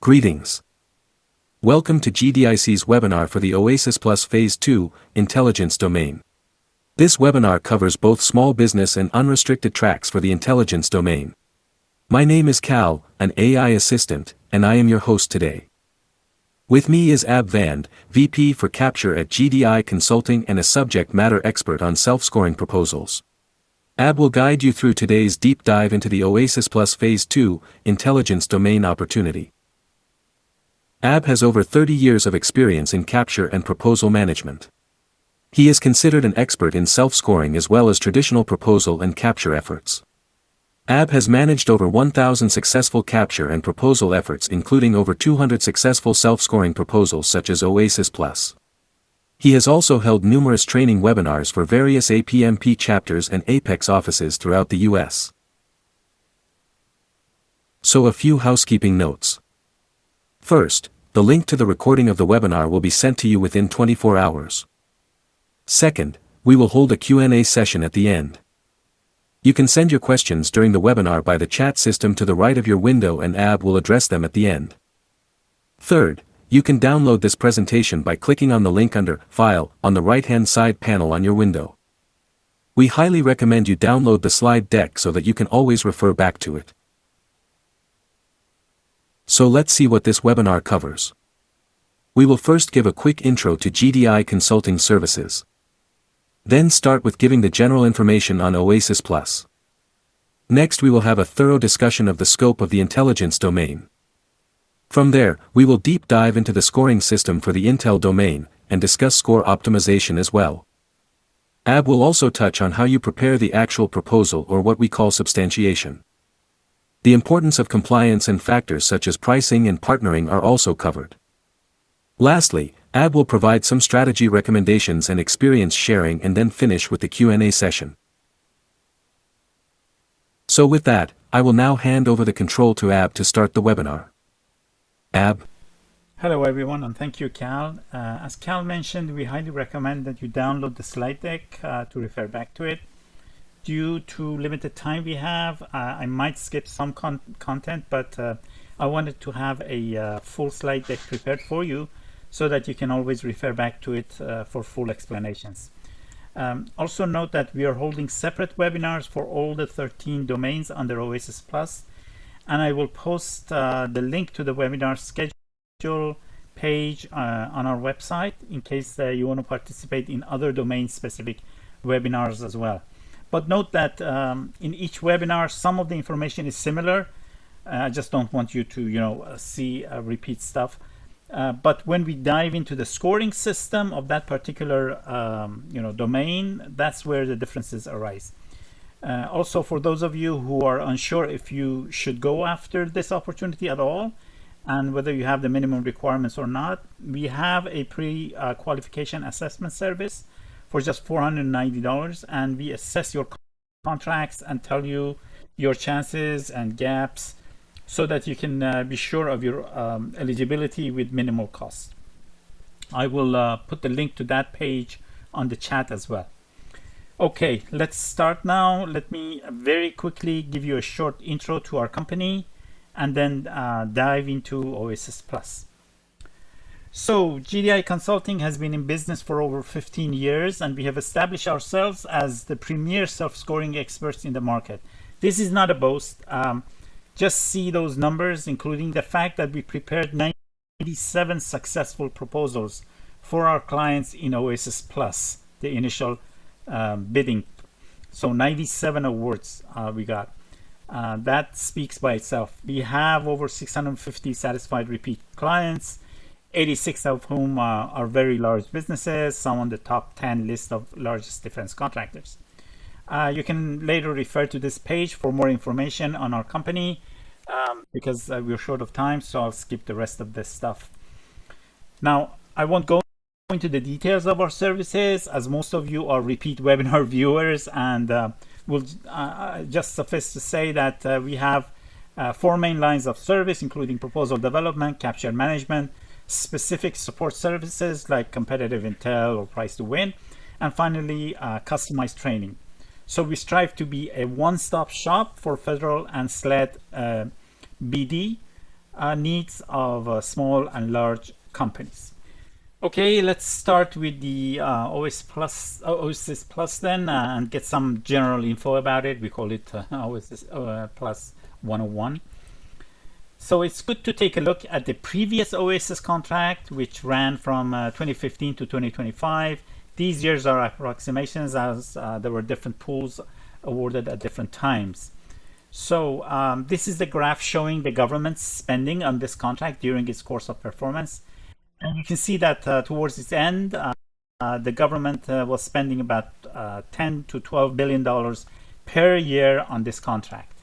Greetings. Welcome to GDIC's webinar for the OASIS+ Phase II Intelligence Domain. This webinar covers both small business and unrestricted tracks for the intelligence domain. My name is Cal, an AI assistant, and I am your host today. With me is Ab Vand, VP for Capture at GDI Consulting and a subject matter expert on self-scoring proposals. Ab will guide you through today's deep dive into the OASIS+ Phase II Intelligence Domain opportunity. Ab has over 30 years of experience in capture and proposal management. He is considered an expert in self-scoring as well as traditional proposal and capture efforts. Ab has managed over 1,000 successful capture and proposal efforts, including over 200 successful self-scoring proposals such as OASIS+. He has also held numerous training webinars for various APMP chapters and Apex offices throughout the US. So a few housekeeping notes. First, the link to the recording of the webinar will be sent to you within 24 hours. Second, we will hold a Q&A session at the end. You can send your questions during the webinar by the chat system to the right of your window and Ab will address them at the end. Third, you can download this presentation by clicking on the link under File on the right-hand side panel on your window. We highly recommend you download the slide deck so that you can always refer back to it. So let's see what this webinar covers. We will first give a quick intro to GDI Consulting Services. Then start with giving the general information on OASIS+. Next we will have a thorough discussion of the scope of the intelligence domain. From there, we will deep dive into the scoring system for the Intel domain, and discuss score optimization as well. Ab will also touch on how you prepare the actual proposal or what we call substantiation. The importance of compliance and factors such as pricing and partnering are also covered. Lastly, Ab will provide some strategy recommendations and experience sharing and then finish with the Q&A session. So with that, I will now hand over the control to Ab to start the webinar. Ab. Hello everyone, and thank you, Cal. As Cal mentioned, we highly recommend that you download the slide deck to refer back to it. Due to limited time we have, I might skip some content, but I wanted to have a full slide deck prepared for you so that you can always refer back to it for full explanations. Also note that we are holding separate webinars for all the 13 domains under OASIS+, and I will post the link to the webinar schedule page on our website in case you want to participate in other domain-specific webinars as well. But note that in each webinar, some of the information is similar. I just don't want you to, see repeat stuff. But when we dive into the scoring system of that particular, domain, that's where the differences arise. Also, for those of you who are unsure if you should go after this opportunity at all, and whether you have the minimum requirements or not, we have a pre-qualification assessment service for just $490, and we assess your contracts and tell you your chances and gaps so that you can be sure of your eligibility with minimal cost. I will put the link to that page on the chat as well. Okay, let's start now. Let me very quickly give you a short intro to our company and then dive into OASIS+. So GDI Consulting has been in business for over 15 years, and we have established ourselves as the premier self-scoring experts in the market. This is not a boast. Just see those numbers, including the fact that we prepared 97 successful proposals for our clients in OASIS+, the initial bidding. So 97 awards we got. That speaks by itself. We have over 650 satisfied repeat clients, 86 of whom are very large businesses, some on the top 10 list of largest defense contractors. You can later refer to this page for more information on our company because we're short of time, so I'll skip the rest of this stuff. Now, I won't go into the details of our services as most of you are repeat webinar viewers, and we'll just suffice to say that we have 4 main lines of service, including proposal development, capture management, specific support services like competitive intel or price to win, and finally customized training. So we strive to be a one-stop shop for federal and SLED BD needs of small and large companies. Okay, let's start with the OASIS Plus then and get some general info about it. We call it OASIS Plus 101. So it's good to take a look at the previous OASIS contract, which ran from 2015 to 2025. These years are approximations, as there were different pools awarded at different times. So this is the graph showing the government's spending on this contract during its course of performance. And you can see that towards its end, the government was spending about $10 to $12 billion per year on this contract.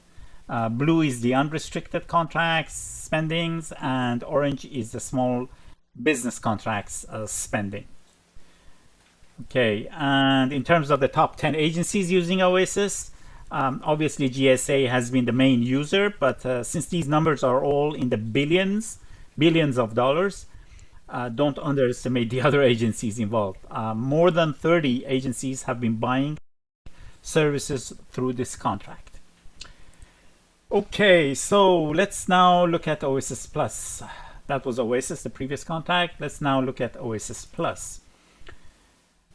Blue is the unrestricted contracts spendings, and orange is the small business contracts spending. Okay, and in terms of the top 10 agencies using OASIS, obviously GSA has been the main user, but since these numbers are all in the billions of dollars, don't underestimate the other agencies involved. More than 30 agencies have been buying services through this contract. Okay, so let's now look at OASIS Plus. That was OASIS, the previous contract. Let's now look at OASIS Plus.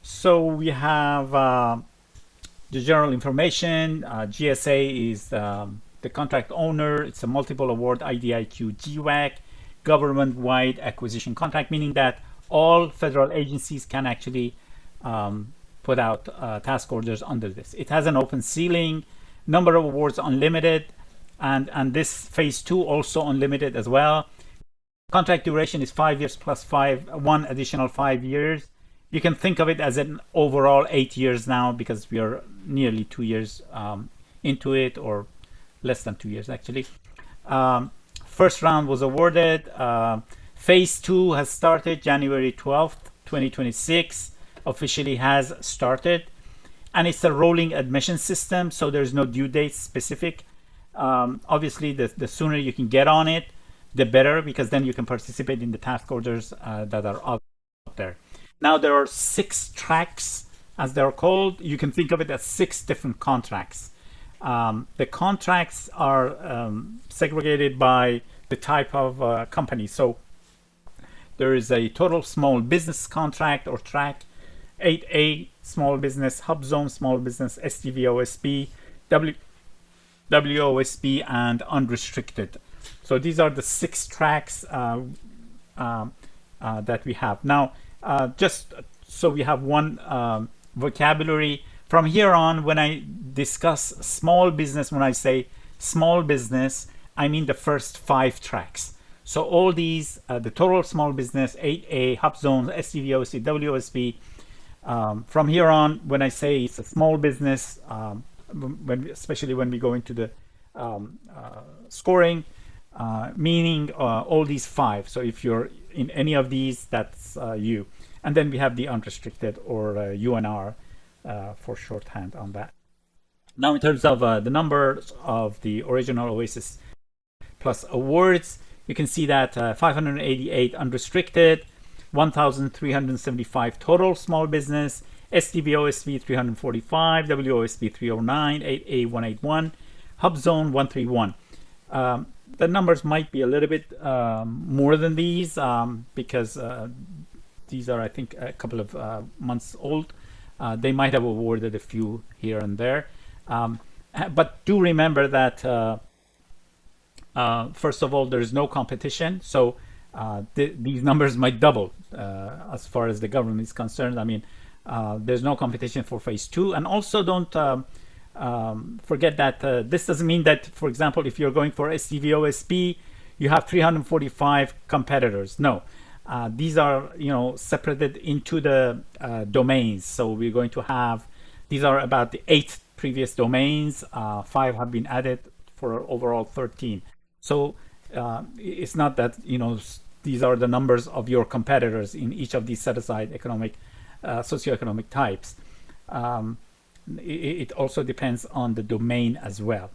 So we have the general information. GSA is the contract owner. It's a multiple award IDIQ GWAC, government-wide acquisition contract, meaning that all federal agencies can actually put out task orders under this. It has an open ceiling, number of awards unlimited, and this phase 2 also unlimited as well. Contract duration is 5 years plus 1 additional 5 years. You can think of it as an overall 8 years now, because we are nearly 2 years into it, or less than 2 years actually. First round was awarded. Phase 2 has started January 12th, 2026, officially has started. And it's a rolling admission system, so there's no due date specific. Obviously, the sooner you can get on it, the better, because then you can participate in the task orders that are out there. Now, there are 6 tracks, as they're called. You can think of it as 6 different contracts. The contracts are segregated by the type of company. So there is a total small business contract or track, 8A small business, hub zone small business, STVOSB, WOSB, and unrestricted. So these are the 6 tracks that we have. Now, just so we have one vocabulary, from here on, when I discuss small business, when I say small business, I mean the first 5 tracks. So all these, the total small business, 8A, hub zones, STVOSB, WOSB, from here on, when I say it's a small business, especially when we go into the scoring, meaning all these 5. So if you're in any of these, that's you. And then we have the unrestricted, or UNR for shorthand on that. Now, in terms of the numbers of the original OASIS Plus awards, you can see that 588 unrestricted, 1,375 total small business, STVOSB 345, WOSB 309, 8A 181, Hub Zone 131. The numbers might be a little bit more than these because these are, I think, a couple of months old. They might have awarded a few here and there. But do remember that, first of all, there's no competition. So these numbers might double as far as the government is concerned. I mean, there's no competition for phase 2. And also don't forget that this doesn't mean that, for example, if you're going for STVOSB, you have 345 competitors. No, these are, separated into the domains. So we're going to have, these are about the 8 previous domains. 5 have been added for overall 13. So it's not that, these are the numbers of your competitors in each of these set-aside economic, socioeconomic types. It also depends on the domain as well.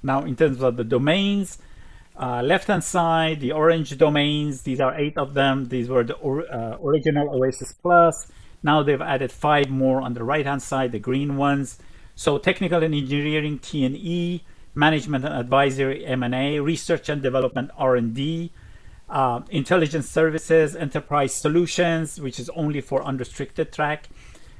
Now, in terms of the domains, left-hand side, the orange domains, these are 8 of them. These were the original OASIS Plus. Now they've added 5 more on the right-hand side, the green ones. So technical and engineering, T&E, management and advisory M&A, research and development R&D, intelligence services, enterprise solutions, which is only for unrestricted track,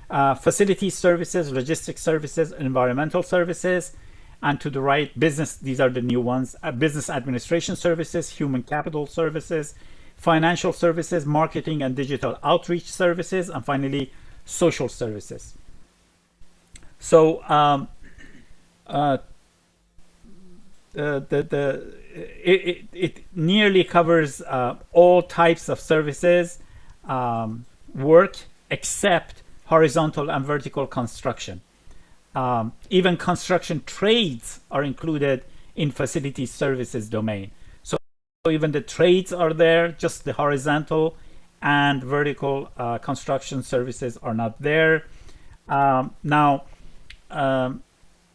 facility services, logistics services, environmental services, and to the right, business, these are the new ones, business administration services, human capital services, financial services, marketing and digital outreach services, and finally, social services. So it nearly covers all types of services work except horizontal and vertical construction. Even construction trades are included in facility services domain. So even the trades are there, just the horizontal and vertical construction services are not there.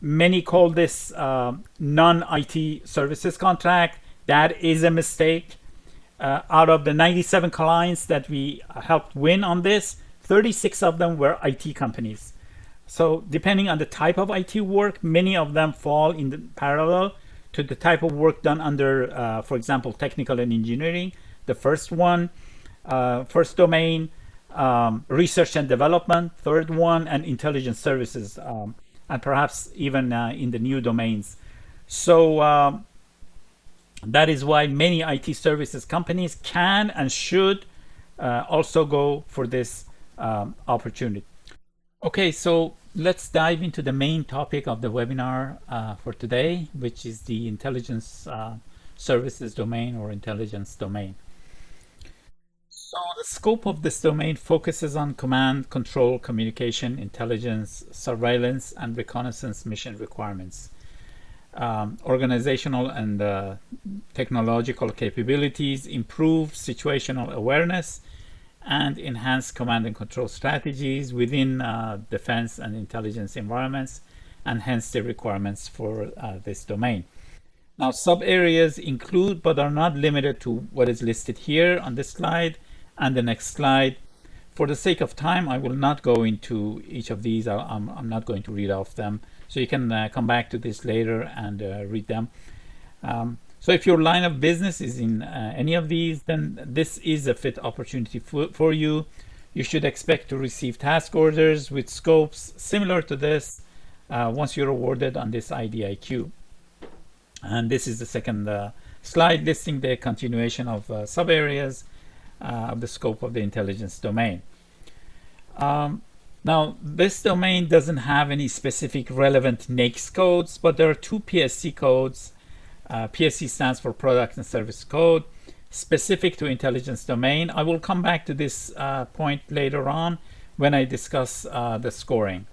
Many call this non-IT services contract. That is a mistake. Out of the 97 clients that we helped win on this, 36 of them were IT companies. So depending on the type of IT work, many of them fall in the parallel to the type of work done under, for example, technical and engineering. The first one, first domain, research and development, third one, and intelligence services, and perhaps even in the new domains. So that is why many IT services companies can and should also go for this opportunity. Okay, so let's dive into the main topic of the webinar for today, which is the intelligence services domain or intelligence domain. So the scope of this domain focuses on command, control, communication, intelligence, surveillance, and reconnaissance mission requirements, organizational and technological capabilities, improve situational awareness, and enhance command and control strategies within defense and intelligence environments, and hence the requirements for this domain. Now, sub areas include but are not limited to what is listed here on this slide and the next slide. For the sake of time, I will not go into each of these. I'm not going to read off them. So you can come back to this later and read them. So if your line of business is in any of these, then this is a fit opportunity for you. You should expect to receive task orders with scopes similar to this once you're awarded on this IDIQ. And this is the second slide listing the continuation of sub areas of the scope of the intelligence domain. Now, this domain doesn't have any specific relevant NAICS codes, but there are two PSC codes. PSC stands for Product and Service Code, specific to intelligence domain. I will come back to this point later on when I discuss the scoring.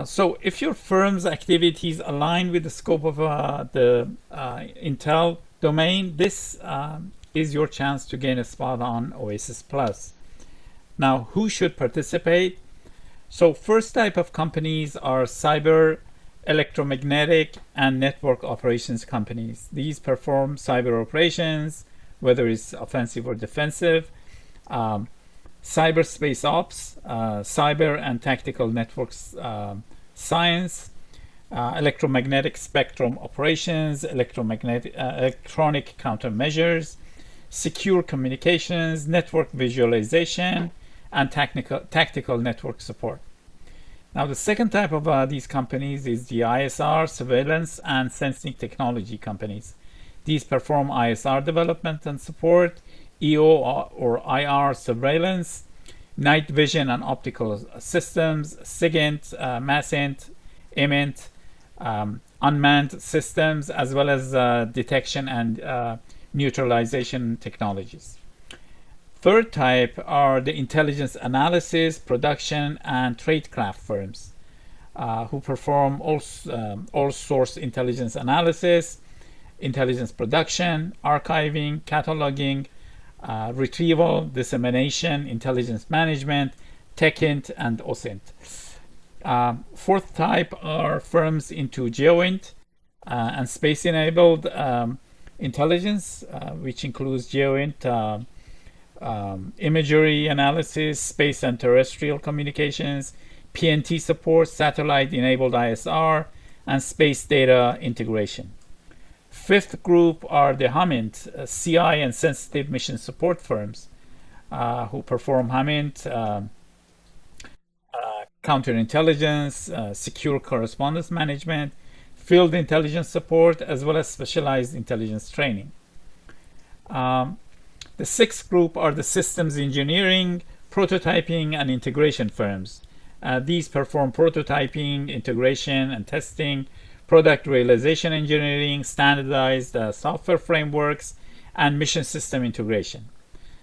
So if your firm's activities align with the scope of the Intel domain, this is your chance to gain a spot on OASIS Plus. Now, who should participate? So first type of companies are cyber, electromagnetic, and network operations companies. These perform cyber operations, whether it's offensive or defensive, cyberspace ops, cyber and tactical networks science, electromagnetic spectrum operations, electronic countermeasures, secure communications, network visualization, and tactical network support. Now, the second type of these companies is the ISR, surveillance, and sensing technology companies. These perform ISR development and support, EO or IR surveillance, night vision and optical systems, SIGINT, MASINT, IMINT, unmanned systems, as well as detection and neutralization technologies. Third type are the intelligence analysis, production, and tradecraft firms who perform all source intelligence analysis, intelligence production, archiving, cataloging, retrieval, dissemination, intelligence management, TECHINT, and OSINT. Fourth type are firms into GEOINT and space-enabled intelligence, which includes GEOINT, imagery analysis, space and terrestrial communications, PNT support, satellite-enabled ISR, and space data integration. Fifth group are the HUMINT, CI and sensitive mission support firms who perform HUMINT, counterintelligence, secure correspondence management, field intelligence support, as well as specialized intelligence training. The sixth group are the systems engineering, prototyping, and integration firms. These perform prototyping, integration, and testing, product realization engineering, standardized software frameworks, and mission system integration.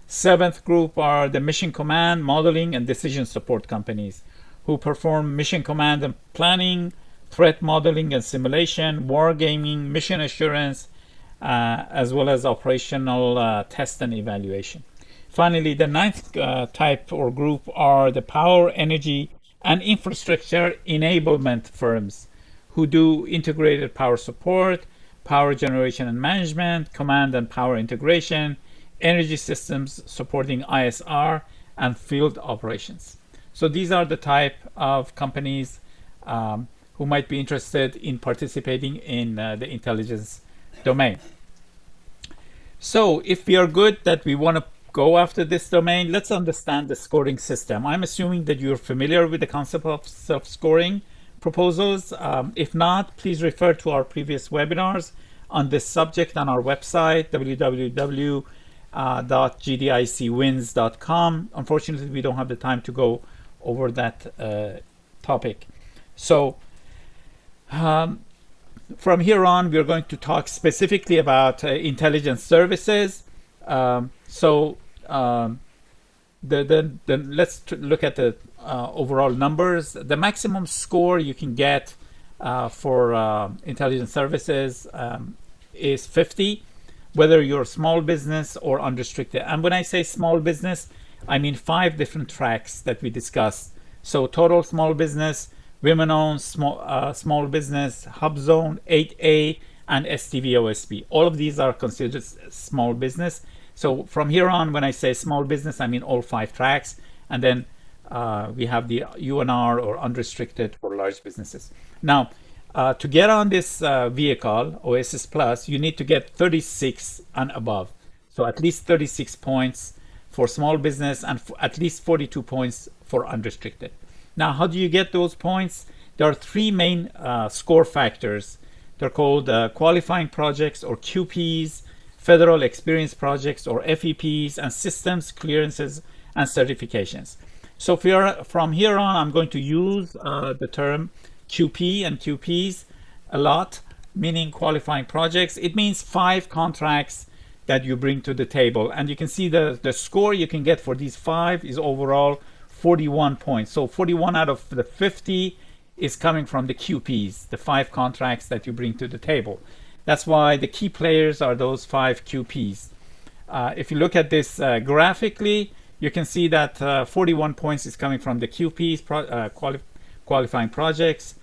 Seventh group are the mission command, modeling, and decision support companies who perform mission command and planning, threat modeling and simulation, wargaming, mission assurance, as well as operational test and evaluation. Finally, the ninth type or group are the power, energy, and infrastructure enablement firms who do integrated power support, power generation and management, command and power integration, energy systems supporting ISR, and field operations. So these are the type of companies who might be interested in participating in the intelligence domain. So if we are good that we want to go after this domain, let's understand the scoring system. I'm assuming that you're familiar with the concept of self-scoring proposals. If not, please refer to our previous webinars on this subject on our website, www.gdicwins.com. Unfortunately, we don't have the time to go over that topic. So from here on, we're going to talk specifically about intelligence services. Let's look at the overall numbers. The maximum score you can get for intelligence services is 50, whether you're a small business or unrestricted. And when I say small business, I mean 5 different tracks that we discussed. So total small business, women-owned small business, hub zone, 8A, and STV-OSB. All of these are considered small business. So from here on, when I say small business, I mean all 5 tracks. And then we have the UNR or unrestricted for large businesses. Now, to get on this vehicle, OASIS Plus, you need to get 36 and above. So at least 36 points for small business and at least 42 points for unrestricted. Now, how do you get those points? There are 3 main score factors. They're called qualifying projects or QPs, federal experience projects or FEPs, and systems, clearances, and certifications. So from here on, I'm going to use the term QP and QPs a lot, meaning qualifying projects. It means 5 contracts that you bring to the table. And you can see the score you can get for these 5 is overall 41 points. So 41 out of the 50 is coming from the QPs, the 5 contracts that you bring to the table. That's why the key players are those 5 QPs. If you look at this graphically, you can see that 41 points is coming from the QPs, qualifying projects,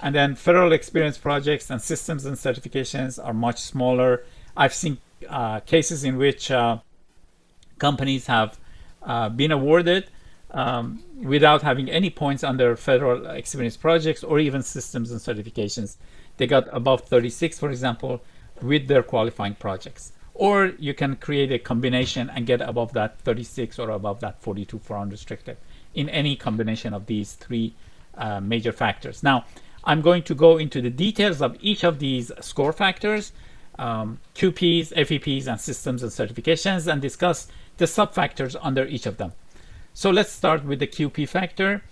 and then federal experience projects and systems and certifications are much smaller. I've seen cases in which companies have been awarded without having any points under federal experience projects or even systems and certifications. They got above 36, for example, with their qualifying projects. Or you can create a combination and get above that 36 or above that 42 for unrestricted in any combination of these 3 major factors. Now, I'm going to go into the details of each of these score factors, QPs, FEPs, and systems and certifications, and discuss the sub-factors under each of them. So let's start with the QP factor.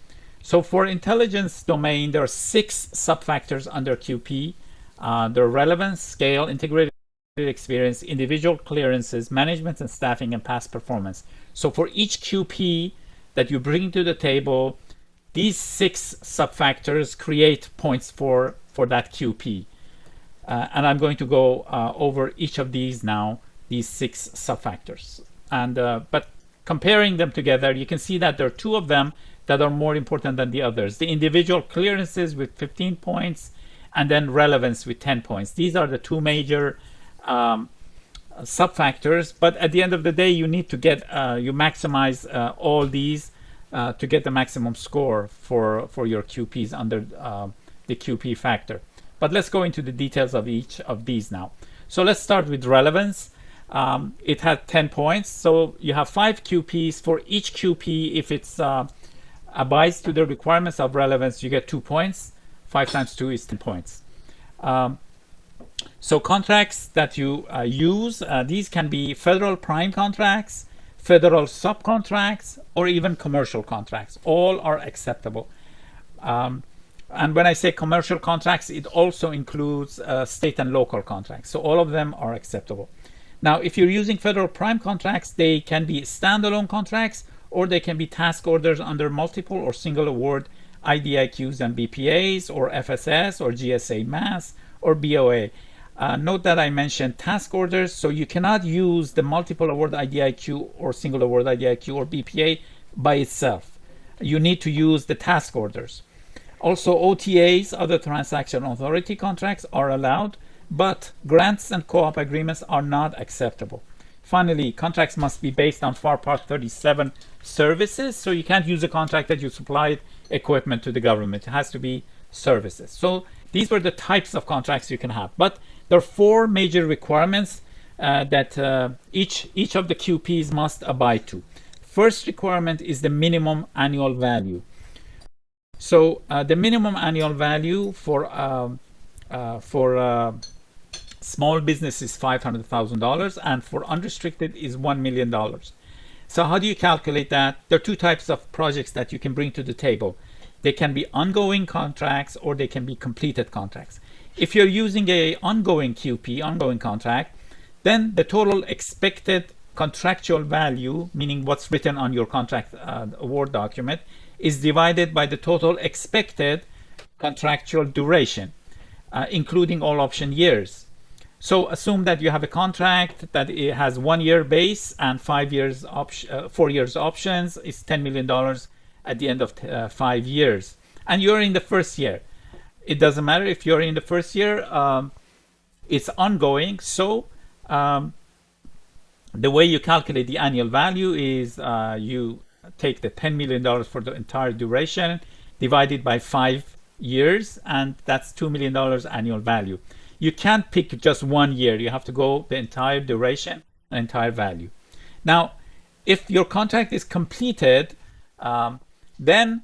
So for intelligence domain, there are 6 sub-factors under QP. The relevance, scale, integrated experience, individual clearances, management and staffing, and past performance. So for each QP that you bring to the table, these 6 sub-factors create points for that QP. And I'm going to go over each of these now, these 6 sub-factors. And but comparing them together, you can see that there are 2 of them that are more important than the others. The individual clearances with 15 points and then relevance with 10 points. These are the 2 major sub-factors, but at the end of the day, you need to get, you maximize all these to get the maximum score for your QPs under the QP factor. But let's go into the details of each of these now. So let's start with relevance. It had 10 points. So you have 5 QPs. For each QP, if it's abides to the requirements of relevance, you get 2 points. 5 times 2 is 10 points. So contracts that you use, these can be federal prime contracts, federal subcontracts, or even commercial contracts. All are acceptable. And when I say commercial contracts, it also includes state and local contracts. So all of them are acceptable. Now, if you're using federal prime contracts, they can be standalone contracts, or they can be task orders under multiple or single award IDIQs and BPAs, or FSS, or GSA MAS, or BOA. Note that I mentioned task orders, so you cannot use the multiple award IDIQ or single award IDIQ or BPA by itself. You need to use the task orders. Also, OTAs, other transaction authority contracts, are allowed, but grants and co-op agreements are not acceptable. Finally, contracts must be based on FAR Part 37 services, so you can't use a contract that you supplied equipment to the government. It has to be services. So these were the types of contracts you can have. But there are 4 major requirements that each of the QPs must abide to. First requirement is the minimum annual value. So the minimum annual value for small business is $500,000, and for unrestricted is $1 million. So how do you calculate that? There are 2 types of projects that you can bring to the table. They can be ongoing contracts, or they can be completed contracts. If you're using a ongoing QP, ongoing contract, then the total expected contractual value, meaning what's written on your contract award document, is divided by the total expected contractual duration, including all option years. So assume that you have a contract that it has 1 year base and 4 years options. It's $10 million at the end of 5 years, and you're in the first year. It doesn't matter if you're in the first year, it's ongoing. So the way you calculate the annual value is you take the $10 million for the entire duration, divided by 5 years, and that's $2 million annual value. You can't pick just 1 year. You have to go the entire duration and entire value. Now, if your contract is completed, then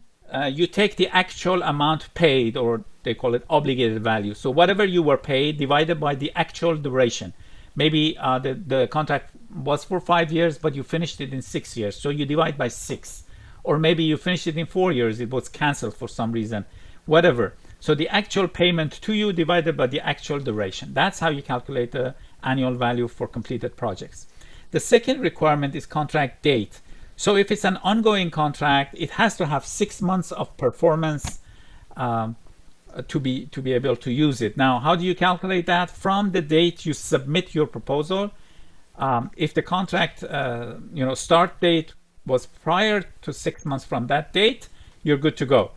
you take the actual amount paid, or they call it obligated value. So whatever you were paid divided by the actual duration. Maybe the contract was for 5 years, but you finished it in 6 years. So you divide by 6. Or maybe you finished it in 4 years. It was canceled for some reason, whatever. So the actual payment to you divided by the actual duration. That's how you calculate the annual value for completed projects. The second requirement is contract date. So if it's an ongoing contract, it has to have 6 months of performance to be able to use it. Now, how do you calculate that? From the date you submit your proposal. If the contract start date was prior to 6 months from that date, you're good to go.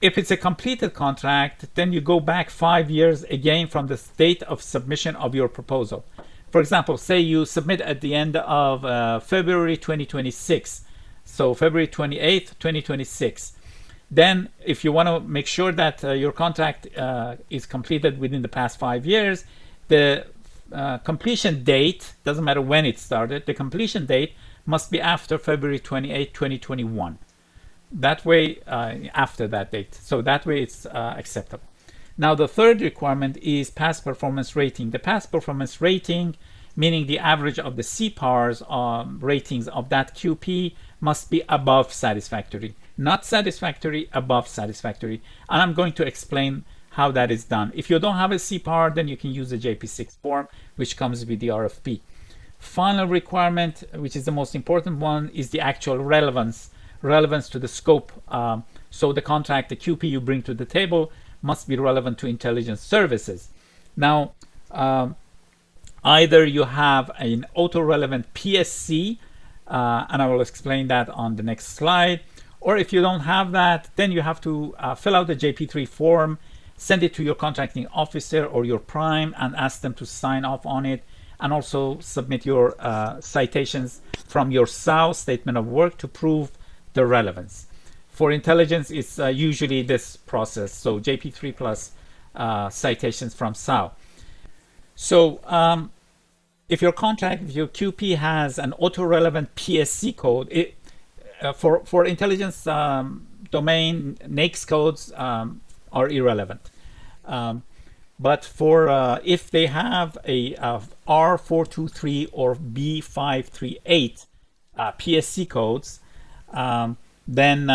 If it's a completed contract, then you go back 5 years again from the date of submission of your proposal. For example, say you submit at the end of February 2026, so February 28th, 2026. Then if you want to make sure that your contract is completed within the past 5 years, the completion date, doesn't matter when it started, the completion date must be after February 28, 2021. That way, after that date. So that way it's acceptable. Now, the third requirement is past performance rating. The past performance rating, meaning the average of the CPAR's ratings of that QP, must be above satisfactory. Not satisfactory, above satisfactory. And I'm going to explain how that is done. If you don't have a CPAR, then you can use the JP6 form, which comes with the RFP. Final requirement, which is the most important one, is the actual relevance to the scope. So the contract, the QP you bring to the table, must be relevant to intelligence services. Now, either you have an auto-relevant PSC, and I will explain that on the next slide, or if you don't have that, then you have to fill out the JP3 form, send it to your contracting officer or your prime, and ask them to sign off on it, and also submit your citations from your SAO, statement of work, to prove the relevance. For intelligence, it's usually this process. So JP3 plus citations from SAO. So if your QP has an auto-relevant PSC code, for intelligence domain, NAICS codes are irrelevant. But for if they have a R423 or B538 PSC codes, then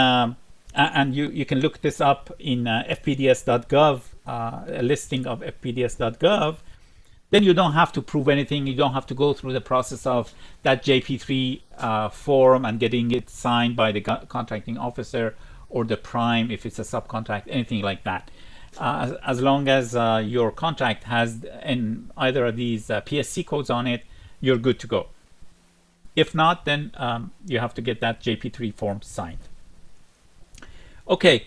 and you can look this up in fpds.gov, a listing of fpds.gov. Then you don't have to prove anything. You don't have to go through the process of that JP3 form and getting it signed by the contracting officer or the prime if it's a subcontract, anything like that. As long as your contract has in either of these PSC codes on it, you're good to go. If not, then you have to get that JP3 form signed. Okay,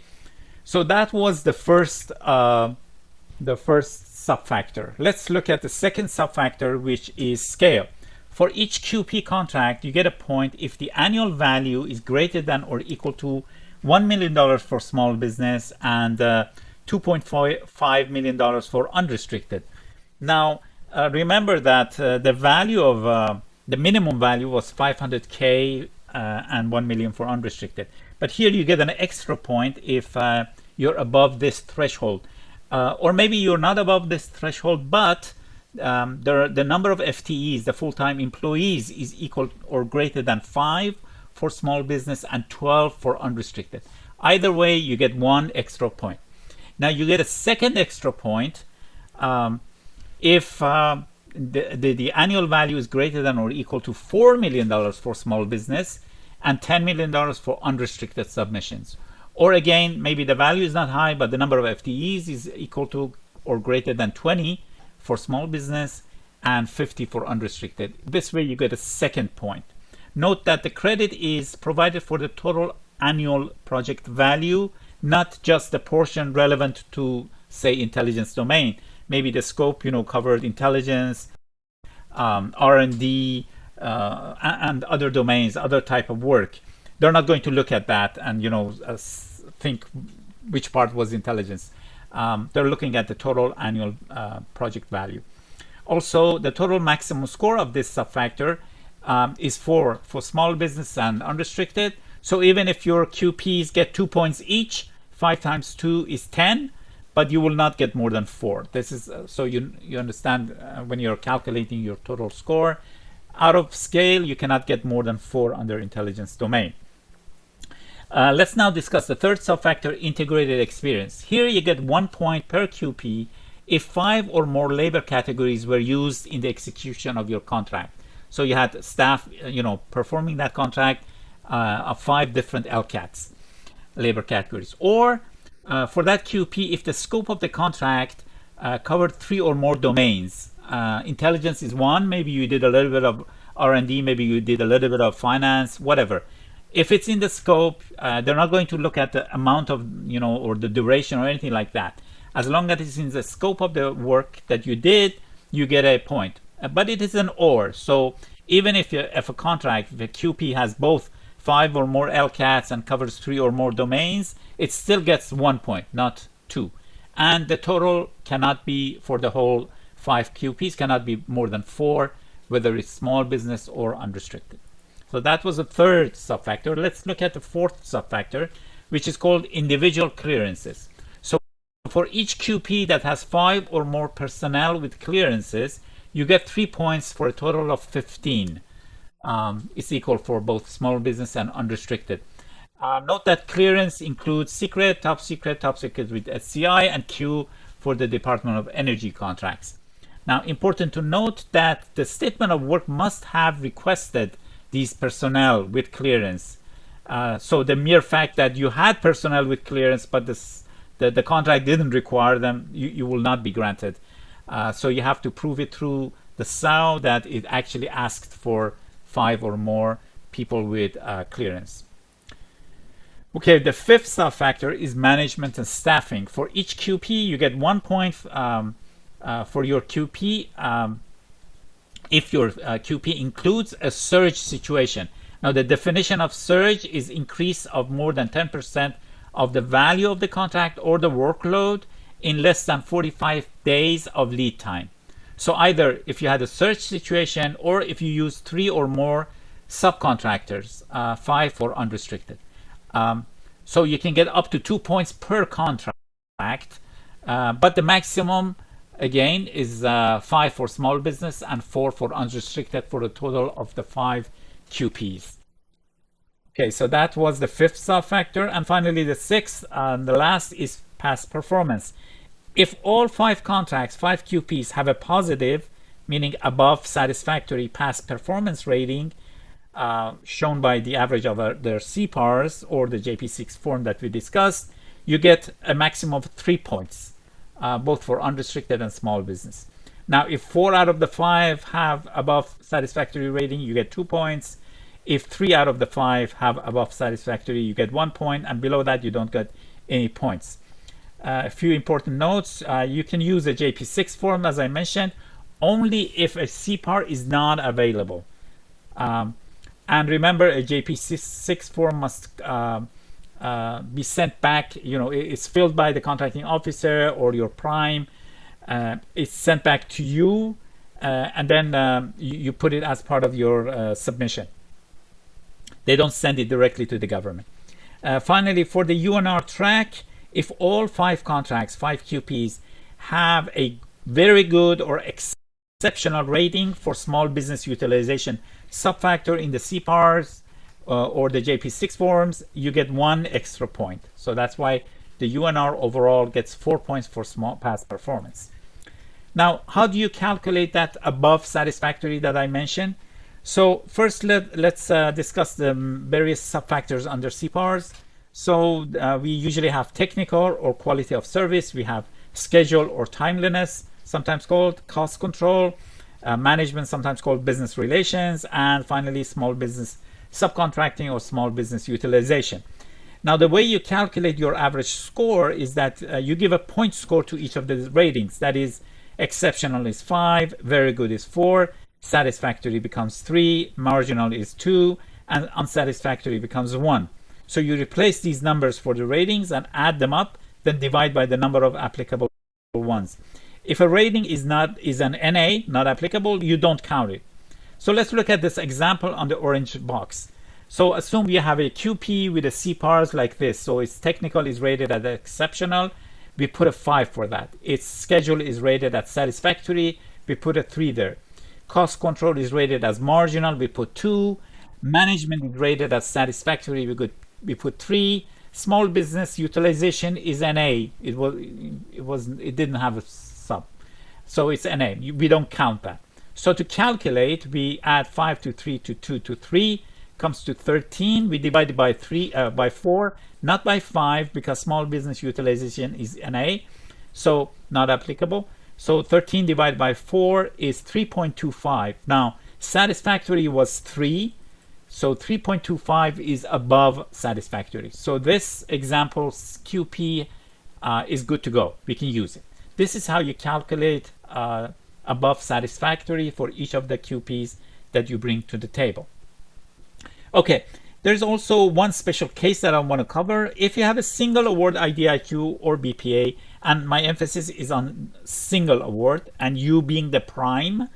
so that was the first subfactor. Let's look at the second subfactor, which is scale. For each QP contract, you get a point if the annual value is greater than or equal to $1 million for small business and $2.5 million for unrestricted. Now, remember that the value of the minimum value was 500K and 1 million for unrestricted. But here you get an extra point if you're above this threshold. Or maybe you're not above this threshold, but the number of FTEs, the full-time employees, is equal or greater than 5 for small business and 12 for unrestricted. Either way, you get 1 extra point. Now you get a second extra point if the annual value is greater than or equal to $4 million for small business and $10 million for unrestricted submissions. Or again, maybe the value is not high, but the number of FTEs is equal to or greater than 20 for small business and 50 for unrestricted. This way you get a second point. Note that the credit is provided for the total annual project value, not just the portion relevant to, say, intelligence domain. Maybe the scope, covered intelligence, R&D, and other domains, other type of work. They're not going to look at that and think which part was intelligence. They're looking at the total annual project value. Also, the total maximum score of this subfactor is 4 for small business and unrestricted. So even if your QPs get 2 points each, 5 times 2 is 10, but you will not get more than 4. This is so you understand when you're calculating your total score. Out of scale, you cannot get more than 4 under intelligence domain. Let's now discuss the third subfactor, integrated experience. Here you get 1 point per QP if 5 or more labor categories were used in the execution of your contract. So you had staff, performing that contract of 5 different LCATs, labor categories. Or for that QP, if the scope of the contract covered 3 or more domains. Intelligence is one, maybe you did a little bit of R&D, maybe you did a little bit of finance, whatever. If it's in the scope, they're not going to look at the amount of, or the duration or anything like that. As long as it's in the scope of the work that you did, you get a point. But it is an or. So even if a contract, the QP has both 5 or more LCATs and covers 3 or more domains, it still gets 1 point, not 2. And the total cannot be, for the whole 5 QPs, cannot be more than 4, whether it's small business or unrestricted. So that was the third subfactor. Let's look at the fourth subfactor, which is called individual clearances. So for each QP that has 5 or more personnel with clearances, you get 3 points for a total of 15. It's equal for both small business and unrestricted. Note that clearance includes secret, top secret with SCI, and Q for the Department of Energy contracts. Now, important to note that the statement of work must have requested these personnel with clearance. So the mere fact that you had personnel with clearance, but the contract didn't require them, you will not be granted. So you have to prove it through the SAO that it actually asked for 5 or more people with clearance. Okay, the fifth subfactor is management and staffing. For each QP, you get 1 point for your QP if your QP includes a surge situation. Now, the definition of surge is increase of more than 10% of the value of the contract or the workload in less than 45 days of lead time. So either if you had a search situation or if you use 3 or more subcontractors, 5 for unrestricted. So you can get up to 2 points per contract, but the maximum again is 5 for small business and 4 for unrestricted for a total of the 5 QPs. Okay, so that was the 5th sub-factor. And finally, the 6th and the last is past performance. If all 5 contracts, 5 QPs have a positive, meaning above satisfactory past performance rating, shown by the average of their CPARs or the JP6 form that we discussed, you get a maximum of 3 points, both for unrestricted and small business. Now, if 4 out of the 5 have above satisfactory rating, you get 2 points. If 3 out of the 5 have above satisfactory, you get 1 point, and below that, you don't get any points. A few important notes. You can use a JP6 form, as I mentioned, only if a CPAR is not available. And remember, a JP6 form must be sent back. You know, it's filled by the contracting officer or your prime. It's sent back to you, and then you put it as part of your submission. They don't send it directly to the government. Finally, for the UNR track, if all 5 contracts, 5 QPs, have a very good or exceptional rating for small business utilization subfactor in the CPARs or the JP6 forms, you get 1 extra point. So that's why the UNR overall gets 4 points for small past performance. Now, how do you calculate that above satisfactory that I mentioned? So first, let's discuss the various subfactors under CPARs. So we usually have technical or quality of service. We have schedule or timeliness, sometimes called cost control, management, sometimes called business relations, and finally small business subcontracting or small business utilization. Now, the way you calculate your average score is that you give a point score to each of the ratings. That is, exceptional is 5, very good is 4, satisfactory becomes 3, marginal is 2, and unsatisfactory becomes 1. So you replace these numbers for the ratings and add them up, then divide by the number of applicable ones. If a rating is an NA, not applicable, you don't count it. So let's look at this example on the orange box. So assume you have a QP with a CPARs like this. So its technical is rated as exceptional. We put a 5 for that. Its schedule is rated as satisfactory. We put a 3 there. Cost control is rated as marginal. We put 2. Management is rated as satisfactory. We put 3. Small business utilization is NA. It didn't have a sub, so it's NA. We don't count that. So to calculate, we add 5 to 3 to 2 to 3, comes to 13. We divide it by 4, not by 5, because small business utilization is NA, so not applicable. So 13 divided by 4 is 3.25. Now, satisfactory was 3. So 3.25 is above satisfactory. So this example's QP is good to go. We can use it. This is how you calculate above satisfactory for each of the QPs that you bring to the table. Okay, there's also one special case that I want to cover. If you have a single award IDIQ or BPA, and my emphasis is on single award, and you being the prime,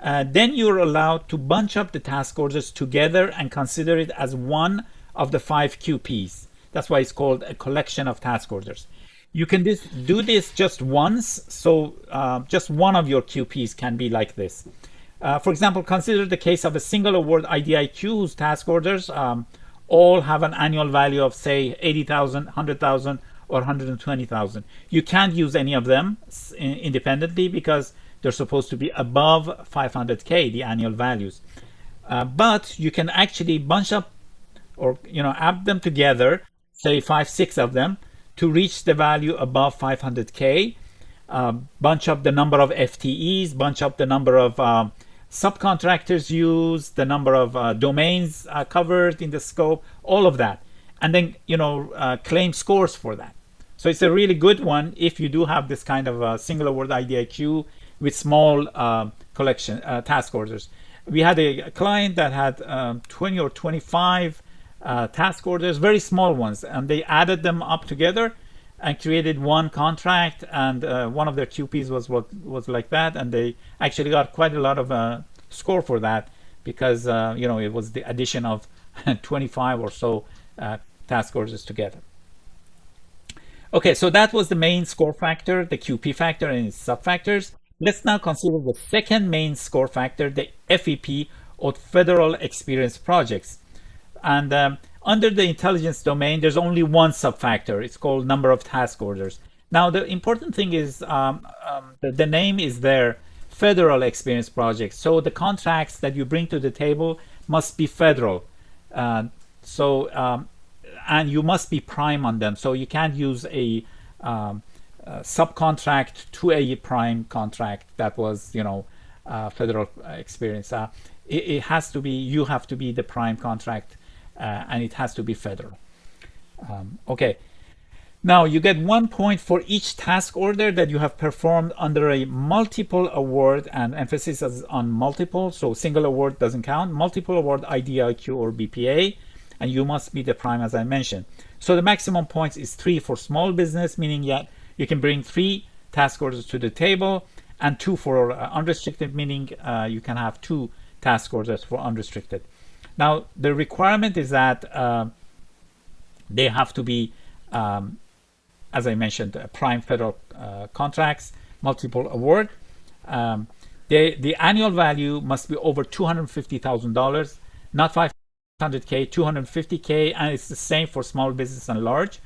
then you're allowed to bunch up the task orders together and consider it as one of the 5 QPs. That's why it's called a collection of task orders. You can do this just once, so just one of your QPs can be like this. For example, consider the case of a single award IDIQ whose task orders all have an annual value of, say, 80,000, 100,000, or 120,000. You can't use any of them independently because they're supposed to be above 500K, the annual values. But you can actually bunch up or add them together, say 5, 6 of them, to reach the value above 500K. Bunch up the number of FTEs, bunch up the number of subcontractors used, the number of domains covered in the scope, all of that. And then, claim scores for that. So it's a really good one if you do have this kind of single award IDIQ with small collection task orders. We had a client that had 20 or 25 task orders, very small ones, and they added them up together and created one contract, and one of their QPs was like that, and they actually got quite a lot of score for that because it was the addition of 25 or so task orders together. Okay, so that was the main score factor, the QP factor and its subfactors. Let's now consider the second main score factor, the FEP, or Federal Experience Projects. And under the intelligence domain, there's only one subfactor. It's called number of task orders. Now, the important thing is the name is there, Federal Experience Projects. So the contracts that you bring to the table must be federal. And you must be prime on them. So you can't use a subcontract to a prime contract that was, federal experience. It has to be, you have to be the prime contract, and it has to be federal. Okay. Now you get 1 point for each task order that you have performed under a multiple award, and emphasis is on multiple. So single award doesn't count. Multiple award IDIQ or BPA. And you must be the prime, as I mentioned. So the maximum points is 3 for small business, meaning that you can bring 3 task orders to the table, and 2 for unrestricted, meaning you can have 2 task orders for unrestricted. Now, the requirement is that they have to be, as I mentioned, prime federal contracts, multiple award. The annual value must be over $250,000, not $500K, 250K, and it's the same for small business and large.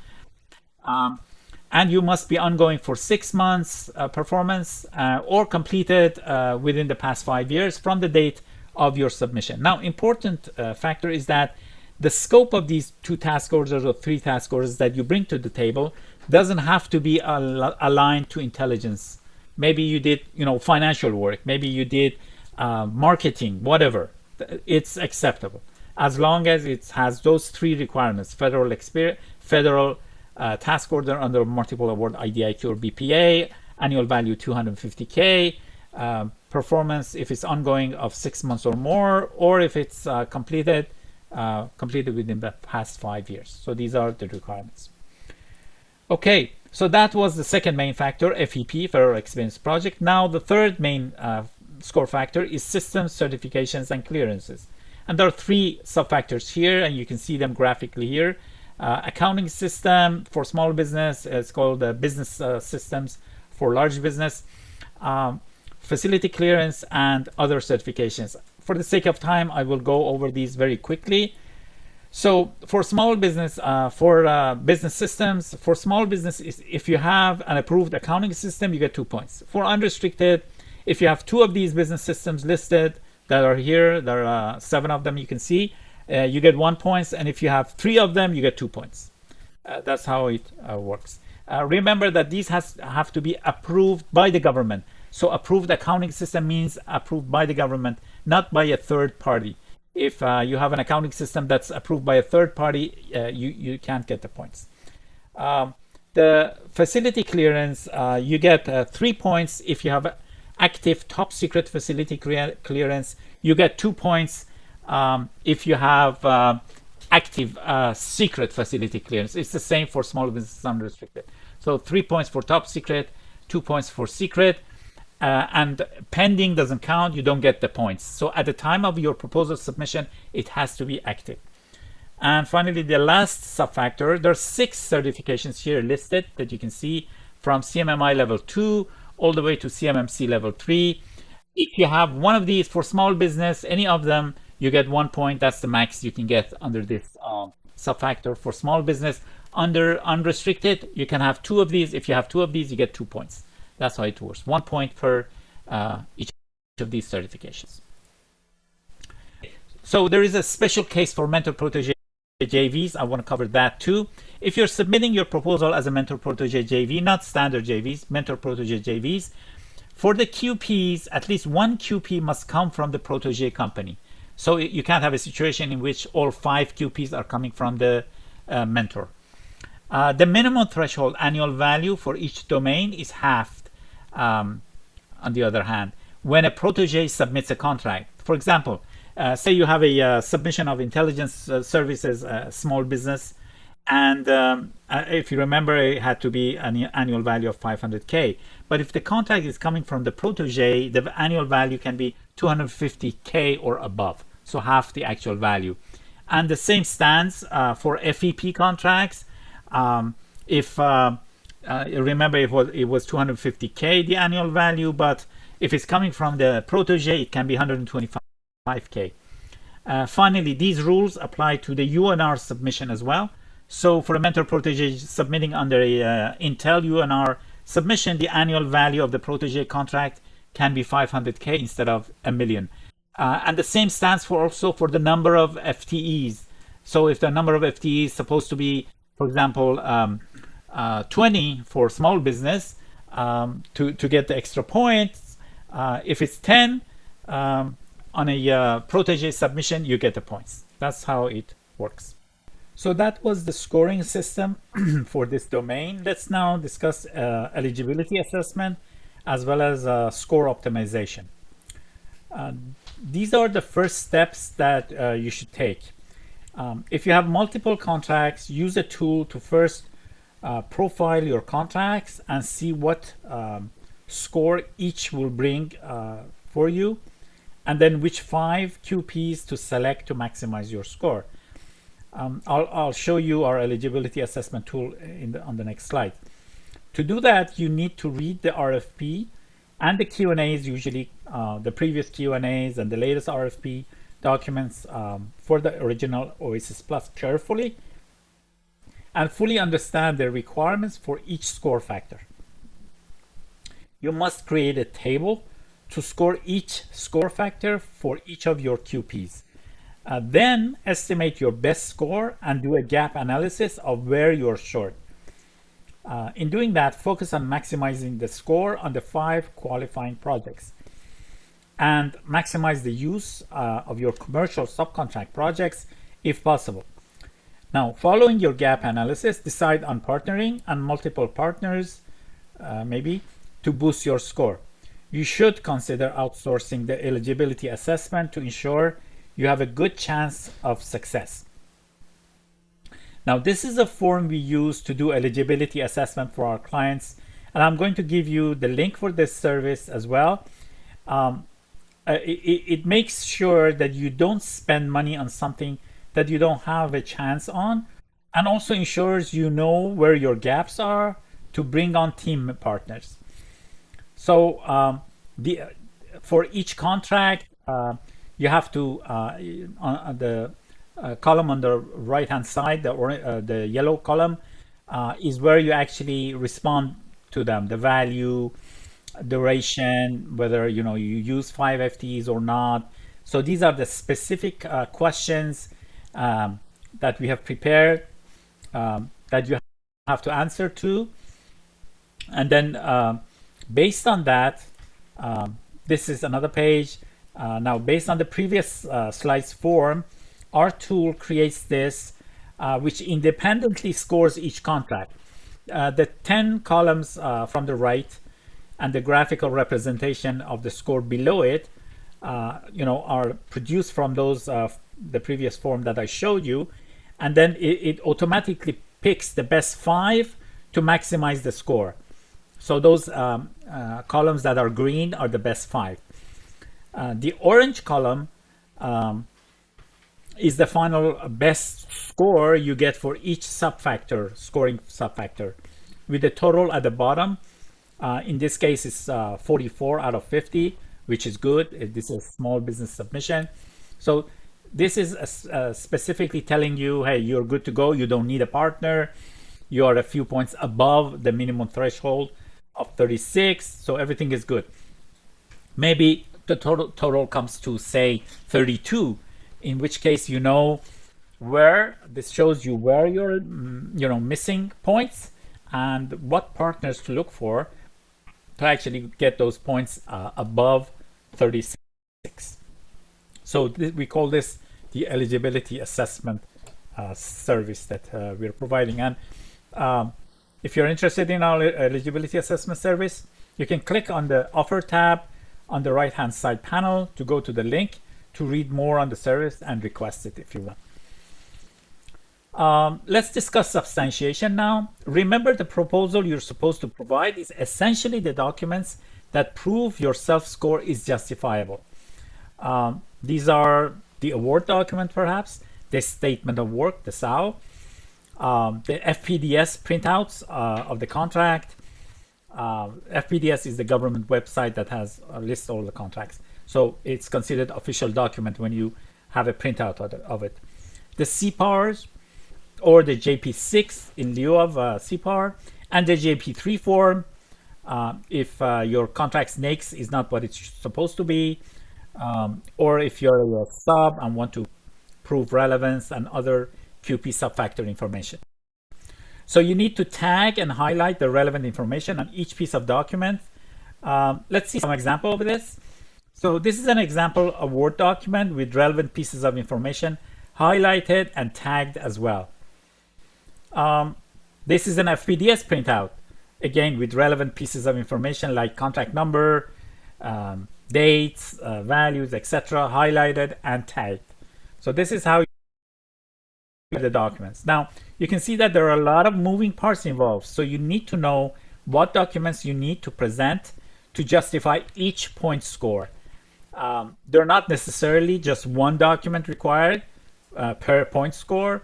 And you must be ongoing for 6 months performance or completed within the past 5 years from the date of your submission. Now, important factor is that the scope of these 2 task orders or 3 task orders that you bring to the table doesn't have to be aligned to intelligence. Maybe you did, financial work. Maybe you did marketing, whatever. It's acceptable, as long as it has those 3 requirements: federal task order under multiple award IDIQ or BPA, annual value 250K, performance if it's ongoing of 6 months or more, or if it's completed within the past 5 years. So these are the requirements. Okay, so that was the second main factor, FEP, Federal Experience Project. Now the third main score factor is systems, certifications, and clearances. And there are 3 subfactors here, and you can see them graphically here. Accounting system for small business, it's called business systems for large business, facility clearance, and other certifications. For the sake of time, I will go over these very quickly. So for small business, business systems, for small business, if you have an approved accounting system, you get 2 points. For unrestricted, if you have 2 of these business systems listed that are here, there are 7 of them you can see, you get 1 point, and if you have 3 of them, you get 2 points. That's how it works. Remember that these have to be approved by the government. So approved accounting system means approved by the government, not by a third party. If you have an accounting system that's approved by a third party, you can't get the points. The facility clearance, you get 3 points if you have active top secret facility clearance. You get 2 points if you have active secret facility clearance. It's the same for small business unrestricted. So 3 points for top secret, 2 points for secret, and pending doesn't count. You don't get the points. So at the time of your proposal submission, it has to be active. And finally, the last subfactor, there are 6 certifications here listed that you can see, from CMMI level 2 all the way to CMMC level 3. If you have one of these for small business, any of them, you get 1 point. That's the max you can get under this subfactor for small business. Under unrestricted, you can have 2 of these. If you have 2 of these, you get 2 points. That's how it works. 1 point per each of these certifications. So there is a special case for mentor-protege JVs. I want to cover that too. If you're submitting your proposal as a mentor-protege JV, not standard JVs, mentor-protege JVs, for the QPs, at least 1 QP must come from the protege company. So you can't have a situation in which all 5 QPs are coming from the mentor. The minimum threshold annual value for each domain is halved, on the other hand, when a protege submits a contract. For example, say you have a submission of intelligence services, small business, And if you remember, it had to be an annual value of 500K. But if the contract is coming from the protege, the annual value can be 250K or above, so half the actual value. And the same stands for FEP contracts. If remember, it was 250K the annual value, but if it's coming from the protege, it can be 125K. Finally, these rules apply to the UNR submission as well. So for a mentor protege submitting under a Intel UNR submission, the annual value of the protege contract can be 500K instead of $1 million. And the same stands for also for the number of FTEs. So if the number of FTEs is supposed to be, for example, 20 for small business, to get the extra points, if it's 10 on a protege submission, you get the points. That's how it works. So that was the scoring system for this domain. Let's now discuss eligibility assessment as well as score optimization. These are the first steps that you should take. If you have multiple contracts, use a tool to first profile your contracts and see what score each will bring for you, and then which 5 QPs to select to maximize your score. I'll show you our eligibility assessment tool on the next slide. To do that, you need to read the RFP and the Q&As, usually the previous Q&As and the latest RFP documents for the original OASIS Plus carefully, and fully understand the requirements for each score factor. You must create a table to score each score factor for each of your QPs. Then estimate your best score and do a gap analysis of where you're short. In doing that, focus on maximizing the score on the 5 qualifying projects and maximize the use of your commercial subcontract projects if possible. Now, following your gap analysis, decide on partnering and multiple partners, maybe, to boost your score. You should consider outsourcing the eligibility assessment to ensure you have a good chance of success. Now, this is a form we use to do eligibility assessment for our clients, and I'm going to give you the link for this service as well. It makes sure that you don't spend money on something that you don't have a chance on, and also ensures you know where your gaps are to bring on team partners. So for each contract, you have to, on the column on the right hand side, the yellow column is where you actually respond to them, the value, duration, whether you use 5 FTEs or not. So these are the specific questions that we have prepared that you have to answer to, and then based on that, this is another page. Now, based on the previous slides form, our tool creates this, which independently scores each contract. The 10 columns from the right and the graphical representation of the score below it, are produced from those the previous form that I showed you, and then it automatically picks the best 5 to maximize the score. So those columns that are green are the best 5. The orange column is the final best score you get for each subfactor, scoring subfactor, with the total at the bottom. In this case, it's 44 out of 50, which is good. This is a small business submission. So this is specifically telling you, hey, you're good to go. You don't need a partner. You are a few points above the minimum threshold of 36. So everything is good. Maybe the total comes to, say, 32, in which case where this shows you where you're missing points and what partners to look for to actually get those points above 36. So we call this the eligibility assessment service that we're providing. And if you're interested in our eligibility assessment service, you can click on the offer tab on the right hand side panel to go to the link to read more on the service and request it if you want. Let's discuss substantiation now. Remember, the proposal you're supposed to provide is essentially the documents that prove your self-score is justifiable. These are the award document, perhaps, the statement of work, the SAO, the FPDS printouts of the contract. FPDS is the government website that has lists all the contracts. So it's considered official document when you have a printout of it. The CPARs, or the JP6 in lieu of CPAR, and the JP3 form if your contract's NAICS is not what it's supposed to be, or if you're a sub and want to prove relevance and other QP subfactor information. So you need to tag and highlight the relevant information on each piece of document. Let's see some example of this. So this is an example of Word document with relevant pieces of information highlighted and tagged as well. This is an FPDS printout, again with relevant pieces of information like contract number, dates, values, etc., highlighted and tagged. So this is how you do the documents. Now you can see that there are a lot of moving parts involved, so you need to know what documents you need to present to justify each point score. They're not necessarily just one document required per point score.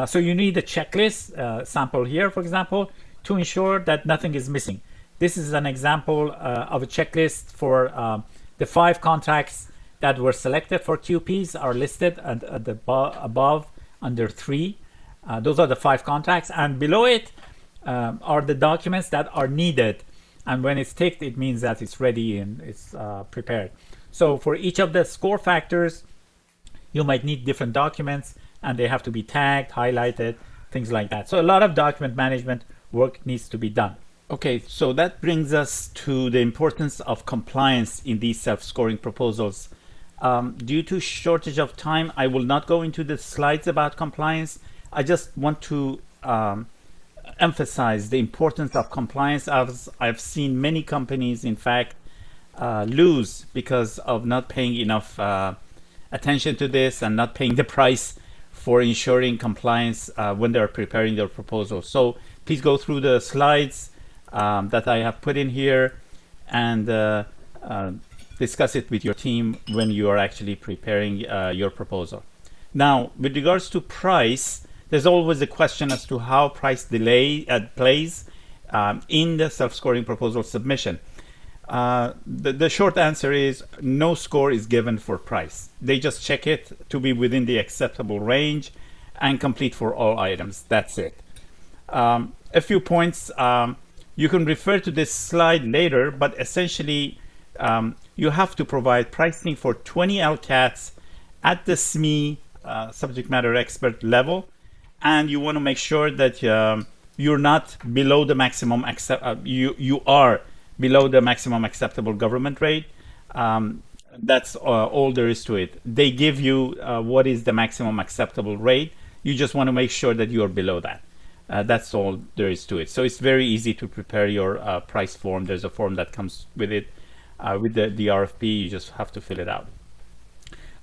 So you need a checklist, sample here, for example, to ensure that nothing is missing. This is an example of a checklist for the 5 contracts that were selected for QPs are listed at the above under 3. Those are the 5 contracts, and below it are the documents that are needed. And when it's ticked, it means that it's ready and it's prepared. So for each of the score factors, you might need different documents, and they have to be tagged, highlighted, things like that. So a lot of document management work needs to be done. Okay, so that brings us to the importance of compliance in these self-scoring proposals. Due to shortage of time, I will not go into the slides about compliance. I just want to emphasize the importance of compliance. I've seen many companies, in fact, lose because of not paying enough attention to this and not paying the price for ensuring compliance when they're preparing their proposal. So please go through the slides that I have put in here and discuss it with your team when you are actually preparing your proposal. Now, with regards to price, there's always a question as to how price delay plays in the self-scoring proposal submission. The short answer is no score is given for price. They just check it to be within the acceptable range and complete for all items. That's it. A few points. You can refer to this slide later, but essentially you have to provide pricing for 20 LCATs at the SME subject matter expert level, and you want to make sure that you're not below the maximum you are below the maximum acceptable government rate. That's all there is to it. They give you what is the maximum acceptable rate. You just want to make sure that you are below that. That's all there is to it. So it's very easy to prepare your price form. There's a form that comes with it, with the RFP. You just have to fill it out.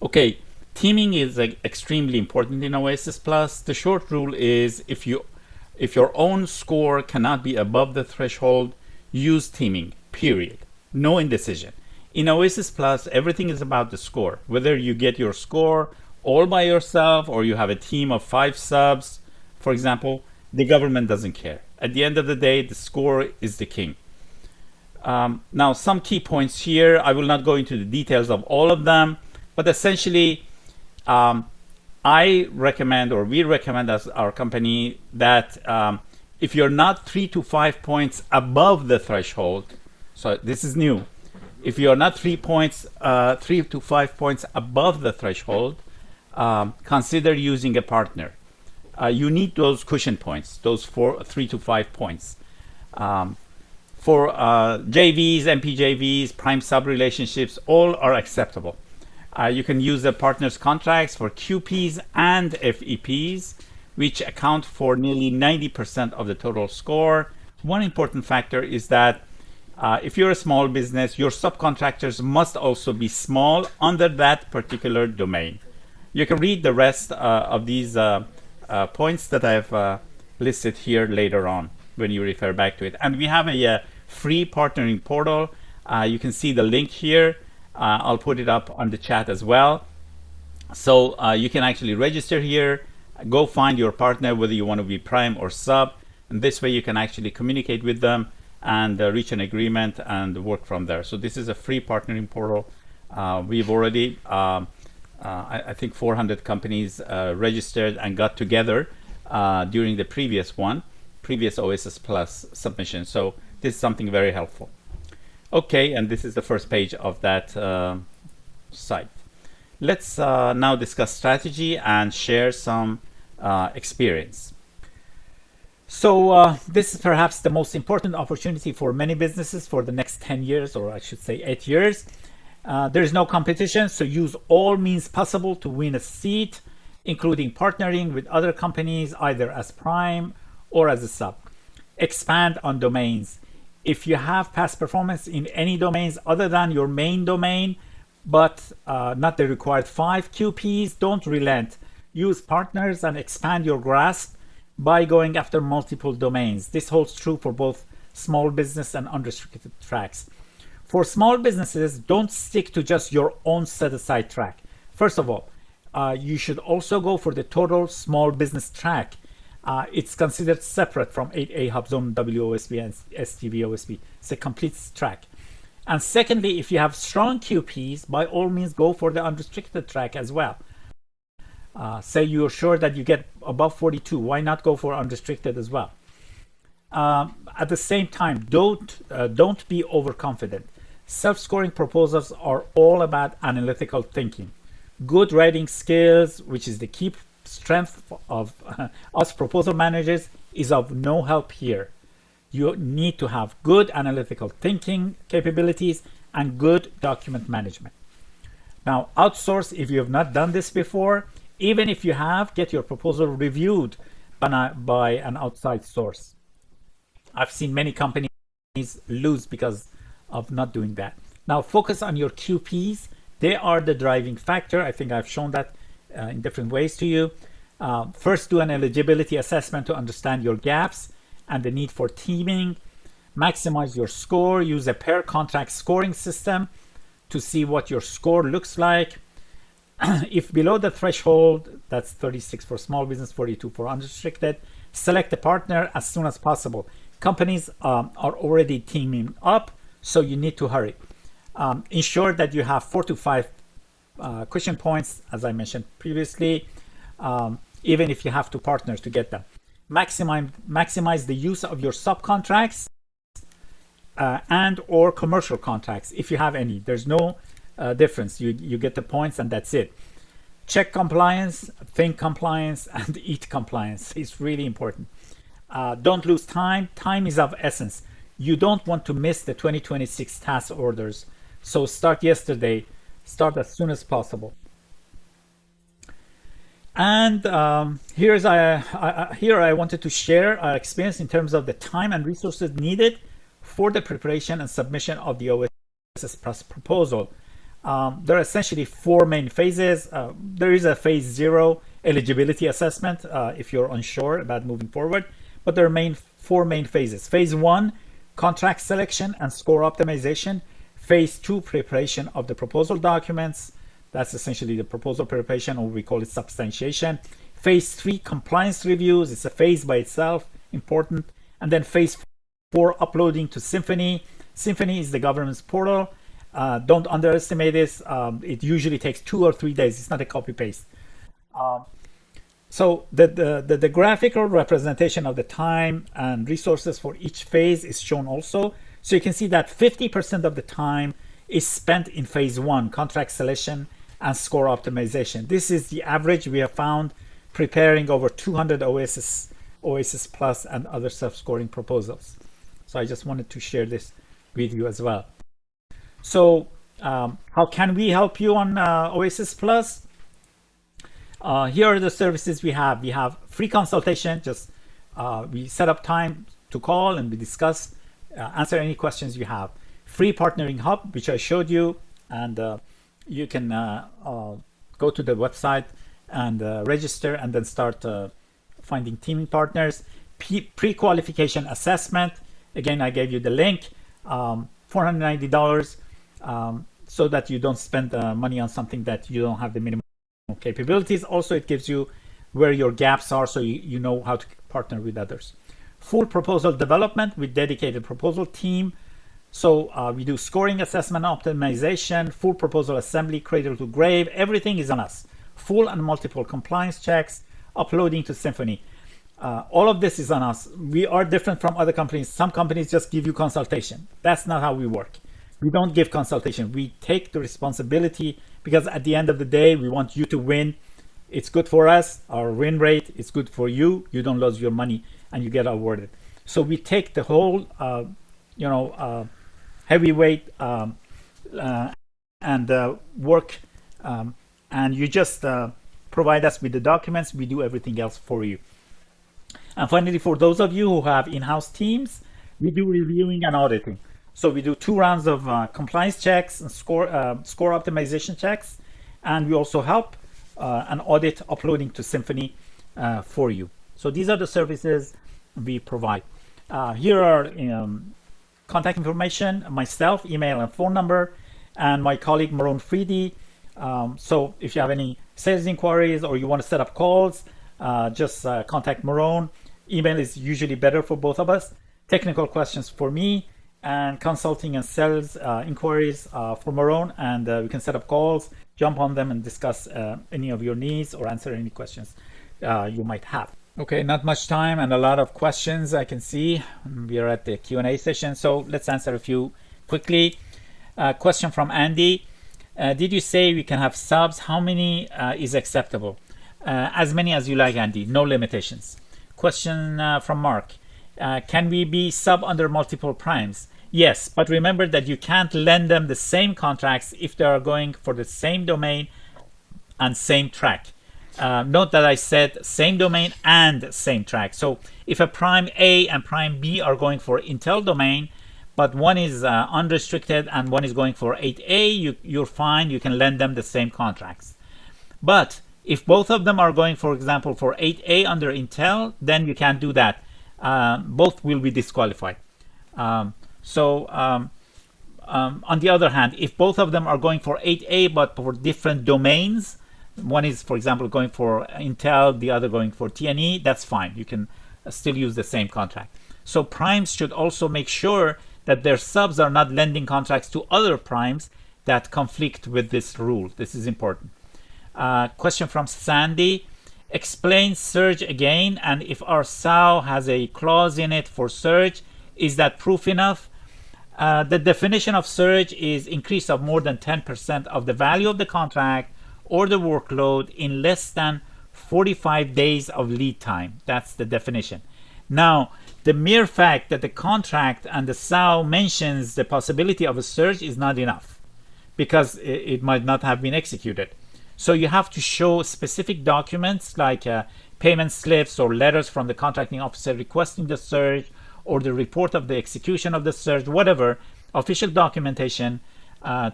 Okay, teaming is extremely important in OASIS Plus. The short rule is if your own score cannot be above the threshold, use teaming, period. No indecision. In OASIS Plus, everything is about the score. Whether you get your score all by yourself or you have a team of 5 subs, for example, the government doesn't care. At the end of the day, the score is the king. Now, some key points here. I will not go into the details of all of them, but essentially, I recommend, or we recommend as our company, that if you're not 3 to 5 points above the threshold, so this is new. If you're not 3 to 5 points above the threshold, consider using a partner. You need those cushion points, those 3 to 5 points. For JVs, MPJVs, prime sub relationships, all are acceptable. You can use the partners contracts for QPs and FEPs, which account for nearly 90% of the total score. One important factor is that if you're a small business, your subcontractors must also be small under that particular domain. You can read the rest of these points that I've listed here later on when you refer back to it. And we have a free partnering portal. You can see the link here. I'll put it up on the chat as well. So you can actually register here, go find your partner, whether you want to be prime or sub. And this way you can actually communicate with them and reach an agreement and work from there. So this is a free partnering portal. We've already, I think 400 companies registered and got together during the previous OASIS Plus submission. So this is something very helpful. Okay, and this is the first page of that site. Let's now discuss strategy and share some experience. So this is perhaps the most important opportunity for many businesses for the next 10 years, or I should say 8 years. There is no competition, so use all means possible to win a seat, including partnering with other companies, either as prime or as a sub. Expand on domains. If you have past performance in any domains other than your main domain, but not the required 5 QPs, don't relent. Use partners and expand your grasp by going after multiple domains. This holds true for both small business and unrestricted tracks. For small businesses, don't stick to just your own set-aside track. First of all, you should also go for the total small business track. It's considered separate from 8A Hub Zone WOSB and STV OSB. It's a complete track. And secondly, if you have strong QPs, by all means go for the unrestricted track as well. Say you're sure that you get above 42, why not go for unrestricted as well? At the same time, don't be overconfident. Self-scoring proposals are all about analytical thinking. Good writing skills, which is the key strength of us proposal managers, is of no help here. You need to have good analytical thinking capabilities and good document management. Now, outsource if you have not done this before. Even if you have, get your proposal reviewed by an outside source. I've seen many companies lose because of not doing that. Now, focus on your QPs. They are the driving factor. I think I've shown that in different ways to you. First, do an eligibility assessment to understand your gaps and the need for teaming. Maximize your score. Use a per contract scoring system to see what your score looks like. If below the threshold, that's 36 for small business, 42 for unrestricted, select a partner as soon as possible. Companies are already teaming up, so you need to hurry. Ensure that you have 4 to 5 question points, as I mentioned previously, even if you have to partner to get them. Maximize the use of your subcontracts and or commercial contracts, if you have any. There's no difference. You get the points and that's it. Check compliance, think compliance, and eat compliance. It's really important. Don't lose time. Time is of essence. You don't want to miss the 2026 task orders. So start yesterday, start as soon as possible. And here I wanted to share our experience in terms of the time and resources needed for the preparation and submission of the OASIS Plus proposal. There are essentially 4 main phases. There is a phase 0 eligibility assessment if you're unsure about moving forward, but there are 4 main phases. Phase 1, contract selection and score optimization. Phase 2, preparation of the proposal documents. That's essentially the proposal preparation, or we call it substantiation. Phase 3, compliance reviews. It's a phase by itself, important. And then phase 4, uploading to Symphony. Symphony is the government's portal. Don't underestimate this. It usually takes 2 or 3 days. It's not a copy paste. So the graphical representation of the time and resources for each phase is shown also. So you can see that 50% of the time is spent in phase 1, contract selection and score optimization. This is the average we have found preparing over 200 OASIS Plus and other self-scoring proposals. So I just wanted to share this with you as well. So how can we help you on OASIS Plus? Here are the services we have. We have free consultation. Just we set up time to call and we discuss, answer any questions you have. Free partnering hub, which I showed you, and you can go to the website and register and then start finding teaming partners, pre-qualification assessment. Again, I gave you the link, $490, so that you don't spend money on something that you don't have the minimum capabilities. Also, it gives you where your gaps are, so you know how to partner with others. Full proposal development with dedicated proposal team. So we do scoring, assessment, optimization, full proposal assembly, cradle to grave. Everything is on us. Full and multiple compliance checks, uploading to Symphony. All of this is on us. We are different from other companies. Some companies just give you consultation. That's not how we work. We don't give consultation. We take the responsibility, because at the end of the day, we want you to win. It's good for us. Our win rate is good for you. You don't lose your money and you get awarded. So we take the whole, heavyweight and work, and you just provide us with the documents. We do everything else for you. And finally, for those of you who have in-house teams, we do reviewing and auditing. So we do 2 rounds of compliance checks and score optimization checks, and we also help and audit uploading to Symphony for you. So these are the services we provide. Here are contact information, myself, email and phone number, and my colleague Maroon Freedy. So if you have any sales inquiries or you want to set up calls, just contact Maroon. Email is usually better for both of us. Technical questions for me, and consulting and sales inquiries for Maroon, and we can set up calls, jump on them and discuss any of your needs or answer any questions you might have. Okay, not much time and a lot of questions I can see. We are at the Q&A session, so let's answer a few quickly. Question from Andy. Did you say we can have subs? How many is acceptable? As many as you like, Andy, no limitations. Question from Mark. Can we be sub under multiple primes? Yes, but remember that you can't lend them the same contracts if they are going for the same domain and same track. Note that I said same domain and same track. So if a prime A and prime B are going for Intel domain, but one is unrestricted and one is going for 8A, you're fine, you can lend them the same contracts. But if both of them are going, for example, for 8A under Intel, then you can't do that. Both will be disqualified. On the other hand, if both of them are going for 8A but for different domains, one is, for example, going for Intel, the other going for TNE, that's fine. You can still use the same contract. So primes should also make sure that their subs are not lending contracts to other primes that conflict with this rule. This is important. Question from Sandy. Explain surge again, and if our SAO has a clause in it for surge, is that proof enough? The definition of surge is increase of more than 10% of the value of the contract or the workload in less than 45 days of lead time. That's the definition. Now, the mere fact that the contract and the SAO mentions the possibility of a surge is not enough, because it might not have been executed. So you have to show specific documents like payment slips or letters from the contracting officer requesting the surge, or the report of the execution of the surge, whatever, official documentation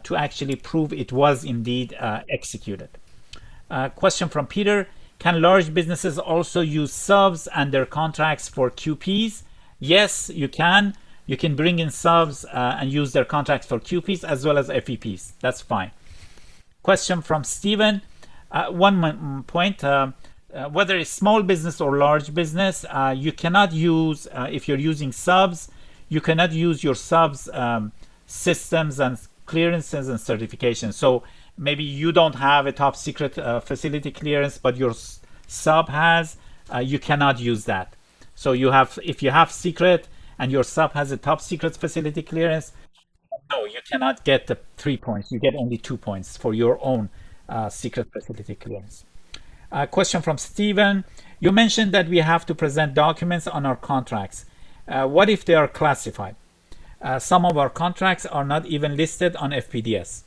to actually prove it was indeed executed. Question from Peter. Can large businesses also use subs and their contracts for QPs? Yes, you can. You can bring in subs and use their contracts for QPs as well as FEPs. That's fine. Question from Stephen. One point. Whether it's small business or large business, you cannot use, if you're using subs, you cannot use your subs systems and clearances and certifications. So maybe you don't have a top secret facility clearance, but your sub has, you cannot use that. So you have, if you have secret and your sub has a top secret facility clearance, no, you cannot get the 3 points. You get only 2 points for your own secret facility clearance. Question from Steven. You mentioned that we have to present documents on our contracts. What if they are classified? Some of our contracts are not even listed on FPDS.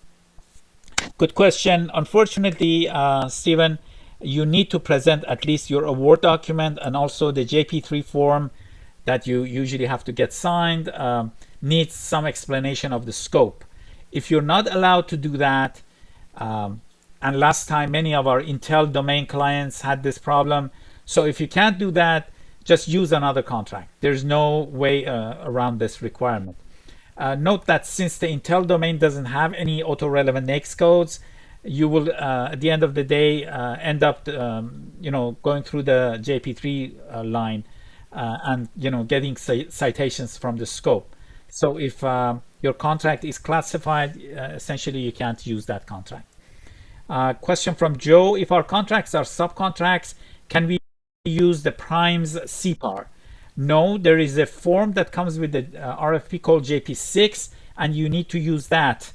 Good question. Unfortunately, Steven, you need to present at least your award document, and also the JP3 form that you usually have to get signed needs some explanation of the scope. If you're not allowed to do that, and last time many of our Intel domain clients had this problem, So if you can't do that, just use another contract. There's no way around this requirement. Note that since the Intel domain doesn't have any auto-relevant NAICS codes, you will, at the end of the day, end up, going through the JP3 line and, getting citations from the scope. So if your contract is classified, essentially you can't use that contract. Question from Joe: if our contracts are subcontracts, can we use the prime's CPAR? No, there is a form that comes with the RFP called JP6, and you need to use that.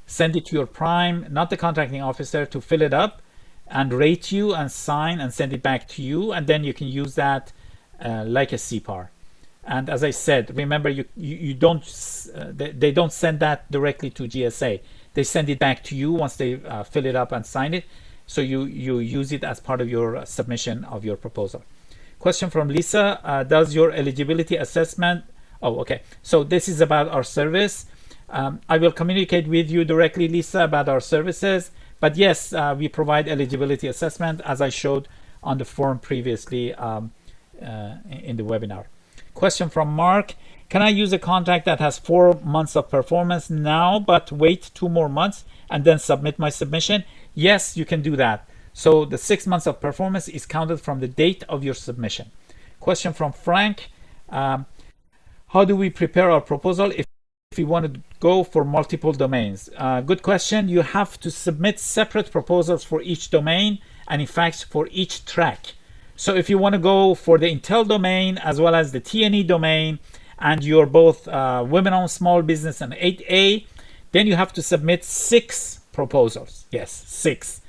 Send it to your prime, not the contracting officer, to fill it up and rate you and sign and send it back to you, and then you can use that like a CPAR. And as I said, remember, you don't they don't send that directly to GSA. They send it back to you once they fill it up and sign it. So you use it as part of your submission of your proposal. Question from Lisa: does your eligibility assessment? Oh, okay. So this is about our service. I will communicate with you directly, Lisa, about our services. But yes, we provide eligibility assessment, as I showed on the form previously in the webinar. Question from Mark: can I use a contract that has 4 months of performance now, but wait 2 more months and then submit my submission? Yes, you can do that. So the 6 months of performance is counted from the date of your submission. Question from Frank: how do we prepare our proposal if we want to go for multiple domains? Good question. You have to submit separate proposals for each domain, and in fact for each track. So if you want to go for the Intel domain as well as the T&E domain, and you're both women-owned small business and 8A, then you have to submit 6 proposals. Yes, 6.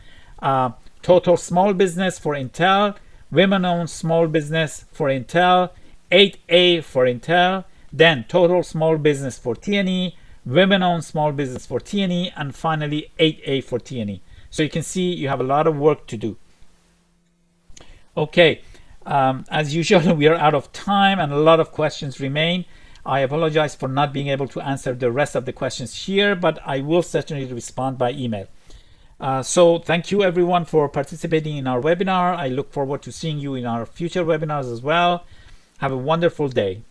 Total small business for Intel, women-owned small business for Intel, 8A for Intel, then total small business for T&E, women-owned small business for T&E, and finally 8A for T&E. So you can see you have a lot of work to do. Okay, as usual, we are out of time and a lot of questions remain. I apologize for not being able to answer the rest of the questions here, but I will certainly respond by email. So thank you everyone for participating in our webinar. I look forward to seeing you in our future webinars as well. Have a wonderful day.